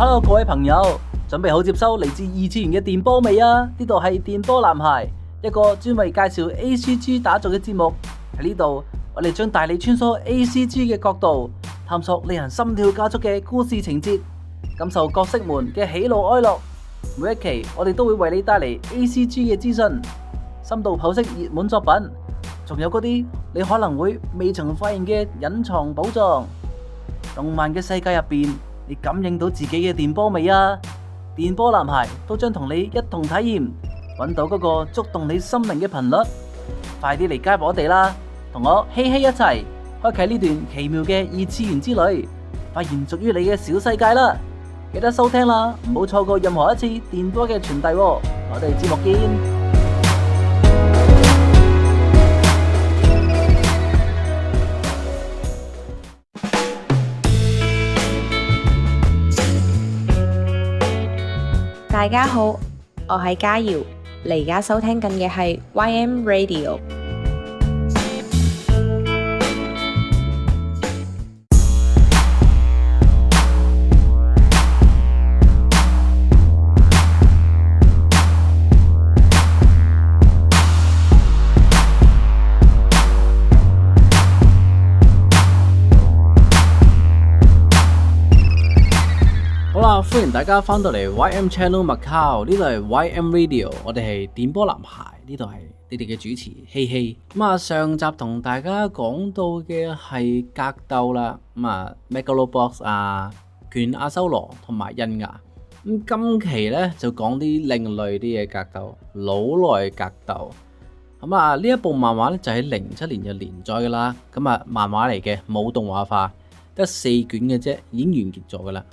Hello， 各位朋友，準備好接收嚟自二次元嘅電波未啊？呢度係電波男孩，一個專為介紹 ACG 打造嘅節目。喺呢度，我哋將帶你穿梭 ACG 嘅角度，探索令人心跳加速嘅故事情節，感受角色們嘅喜怒哀樂。每一期我哋都會為你帶嚟 ACG 嘅資訊、深度剖析熱門作品，仲有嗰啲你可能會未曾發現嘅隱藏寶藏。動漫嘅世界入邊，你感應到自己嘅電波未啊？電波男孩都將同你一同體驗，揾到嗰個觸動你心靈嘅頻率。快啲嚟加入我哋啦，同我希希一齊開啟呢段奇妙嘅二次元之旅，發現屬於你嘅小世界啦！記得收聽啦，唔好錯過任何一次電波嘅傳遞。我哋節目見。大家好，我係嘉瑤，你而家收聽緊嘅係 YM Radio。歡迎大家翻到嚟 YM Channel Macau， 呢度係 YM Radio， 我哋係電波男孩，呢度係你哋嘅主持希希。上集同大家講到嘅係格鬥啦，Megalobox 啊、拳阿修羅同埋印牙。今期呢就講啲另類啲嘅格鬥，腦內格鬥。呢一部漫畫呢就喺07年就連載噶啦，漫畫嚟嘅，冇動畫化，得4卷嘅啫，已經完結咗噶啦。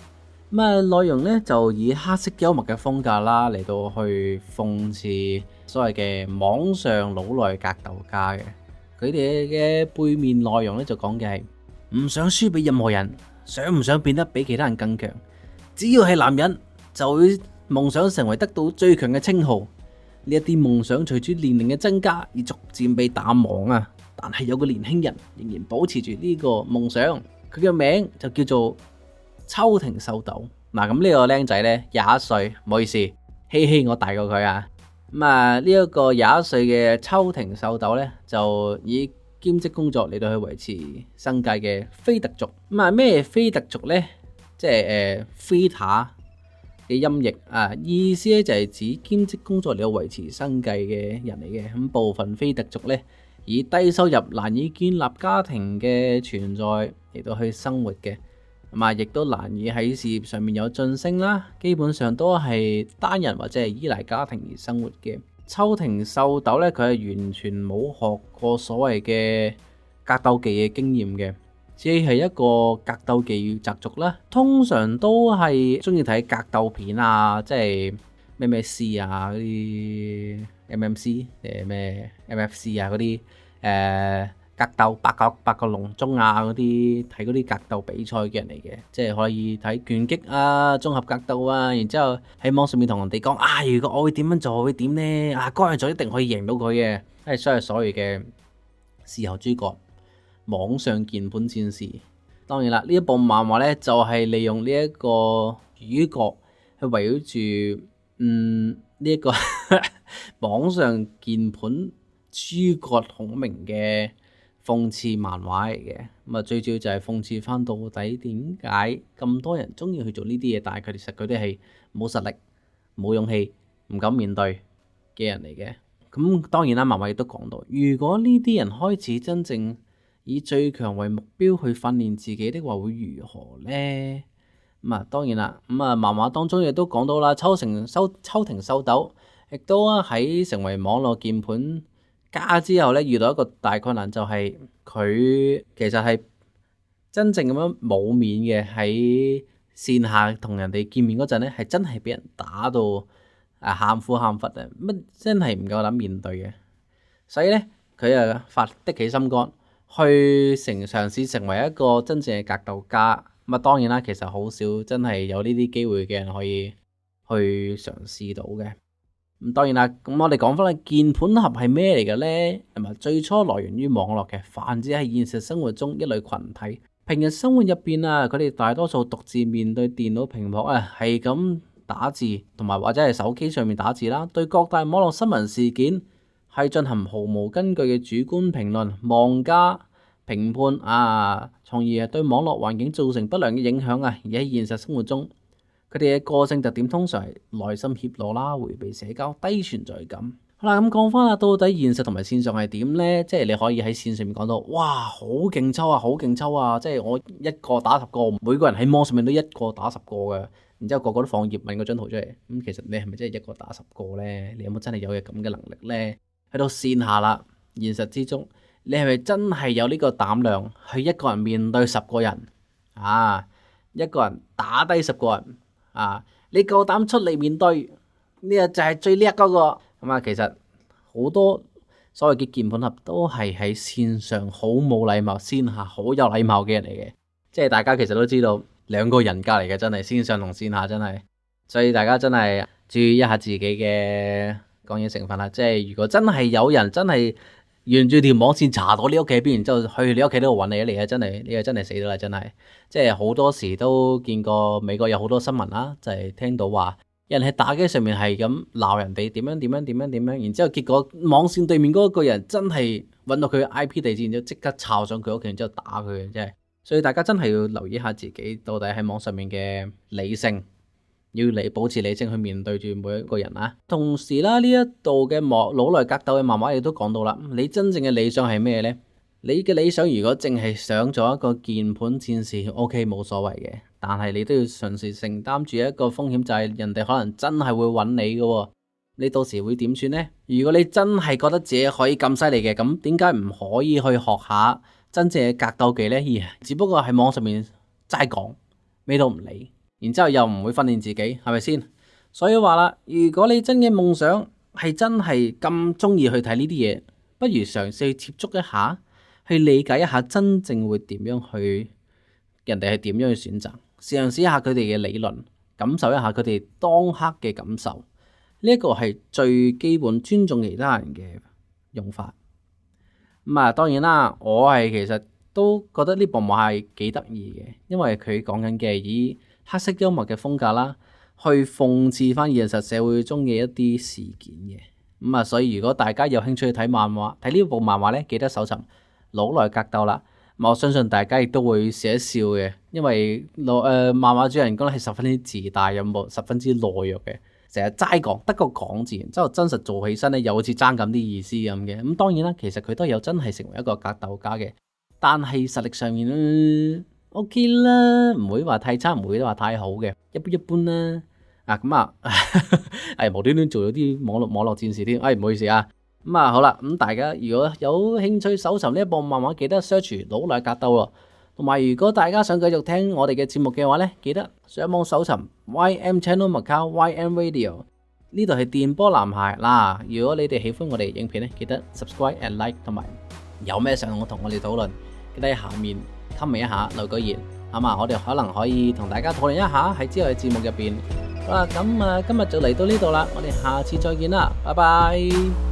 內容咧就以黑色幽默嘅風格啦，嚟到去諷刺所謂嘅網上腦內格鬥家嘅。佢哋嘅背面內容咧就講嘅係唔想輸俾任何人，想唔想變得比其他人更強，只要係男人就會夢想成為得到最強嘅稱號。呢一啲夢想隨住年齡嘅增加而逐漸被淡忘啊！但係有個年輕人仍然保持住呢個夢想，佢嘅名就叫做秋庭秀斗。咁呢個僆仔呢，21歲，唔好意思，希希我大過佢啊。呢一個21歲嘅秋庭秀斗呢，就以兼職工作嚟到去維持生計嘅非特族。咩非特族呢？即係Vita 嘅音譯啊，意思呢就係指兼職工作嚟到維持生計嘅人嚟嘅。咁部分非特族呢，以低收入難以建立家庭嘅存在嚟到去生活嘅。亦都難以喺事業上面有晉升啦，基本上都係單人或者係依賴家庭而生活嘅。秋庭秀斗咧，佢係完全冇學過所謂嘅格鬥技嘅經驗嘅，只係一個格鬥技習俗啦。通常都係中意睇格鬥片啊，即係咩 C 啊嗰啲 MMC 咩 MFC 啊嗰啲格鬥八角籠中啊嗰啲，睇嗰啲格鬥比賽嘅人嚟嘅，即係可以睇拳擊啊、綜合格鬥啊，然之後喺網上面同人哋講如果我會點樣做，會點呢？嗰樣做一定可以贏到佢嘅，係所謂嘅事後諸葛、網上鍵盤戰士。當然啦，呢一部漫畫呢，就係利用呢一個主角去圍繞住呢一個網上鍵盤諸葛孔明嘅諷刺漫畫嚟嘅。最主要就係諷刺翻到底點解咁多人中意去做呢啲嘢，但係佢哋係冇實力、冇勇氣、唔敢面對嘅人嚟嘅。咁當然啦，漫畫亦都講到，如果呢啲人開始真正以最強為目標去訓練自己的話，會如何呢？當然啦，漫畫當中亦都講到啦，秋庭秀斗亦都喺成為網絡鍵盤家之後咧，遇到一個大困難，就係佢其實係真正咁樣冇面嘅，喺線下同人哋見面嗰陣咧，係真係俾人打到喊苦喊忽啊！真係唔夠膽面對嘅，所以咧佢發的起心肝去嘗試成為一個真正嘅格鬥家。當然啦，其實好少真係有呢啲機會嘅人可以去嘗試到嘅。咁當然啦，咁我哋講翻啦，鍵盤俠係咩嚟嘅呢？最初來源於網絡嘅，泛指係現實生活中一類群體，平日生活入邊啊，佢哋大多數獨自面對電腦屏幕啊，係咁打字，同埋或者係手機上面打字啦，對各大網絡新聞事件係進行毫無根據嘅主觀評論、妄加評判啊，從而對網絡環境造成不良嘅影響啊。而喺現實生活中，佢哋嘅個性特點通常係內心怯懦啦、迴避社交、低存在感。好啦，咁講翻啦，到底現實同埋線上係點呢？即係你可以喺線上面講到，哇，好勁抽啊，好勁抽啊！即係我一個打10個，每個人喺網上面都一個打10個嘅，然之後個個都放葉問嗰張圖出嚟。咁其實你係咪真係一個打10個呢？你有冇真係有嘅咁嘅能力呢？去到線下啦，現實之中，你係咪真係有呢個膽量去一個人面對10個人啊？一個人打低10個人啊？你夠膽出嚟面對呢個就係最叻嗰個。咁啊，其實好多所謂嘅鍵盤俠都係喺線上好冇禮貌，線下好有禮貌嘅人嚟嘅。即係大家其實都知道兩個人格嚟嘅，真係線上同線下真係。所以大家真係注意一下自己嘅講嘢成分啦。即係如果真係有人真係沿住條網線查到你屋企邊，然之後去你屋企度揾你啊，真係你真係死咗啦！真係，即係好多時都見過美國有好多新聞啦，就係聽到話，有人喺打機上面係咁鬧人哋點樣，然之後結果網線對面嗰個人真係揾到佢嘅 IP 地址，然之後即刻抄上佢屋企，然之後打佢嘅，真係。所以大家真係要留意下自己到底喺網上面嘅理性，要保持理性去面對住每一個人啊。同時啦，呢一度嘅腦內格鬥嘅漫畫亦都講到啦，你真正嘅理想係咩呢？你嘅理想如果淨係想做一個鍵盤戰士 ，OK 冇所謂嘅，但係你都要隨時承擔住一個風險，就係人哋可能真係會揾你嘅喎，你到時會點算呢？如果你真係覺得自己可以咁犀利嘅，咁點解唔可以去學下真正嘅格鬥技呢？只不過喺網上面齋講，咩都唔理，然之後又唔會訓練自己，係咪先？所以話啦，如果你真嘅夢想係真係咁中意去睇呢啲嘢，不如嘗試去接觸一下。去理解一下真正會點樣去，人哋係點樣去選擇，嘗試一下佢哋嘅理論，感受一下佢哋當刻嘅感受。呢一個係最基本尊重其他人嘅用法。咁啊，當然啦，我係其實都覺得呢部漫畫係幾得意嘅，因為佢講緊嘅以黑色幽默嘅風格啦，去諷刺翻現實社會中嘅一啲事件嘅。咁啊，所以如果大家有興趣去睇漫畫，睇呢部漫畫咧，記得搜尋腦內格鬥啦，我相信大家亦都會笑一笑嘅，因為漫畫主人公咧係十分之自大，有冇十分之懦弱嘅，成日齋講得個講字，然之後真實做起身咧又好似爭咁啲意思咁嘅。咁當然啦，其實佢都有真係成為一個格鬥家嘅，但係實力上面OK 啦，唔會話太差，唔會話太好嘅，一般啦。咁無端端做咗啲網絡戰士添，唔好意思啊。咁好啦，咁大家如果有興趣搜尋呢一部漫畫，記得 search 腦內格鬥咯。同埋如果大家想繼續聽我哋嘅節目嘅話咧，記得上網搜尋 YM Channel Macau YM Radio， 呢度係電波男孩嗱。如果你哋喜歡我哋影片咧，記得 subscribe and like， 同埋有咩想同我哋討論，記得喺下面 comment 一下留個言，我哋可能可以同大家討論一下喺之後嘅節目入邊。好啦，咁今日就嚟到呢度啦，我哋下次再見啦，拜拜。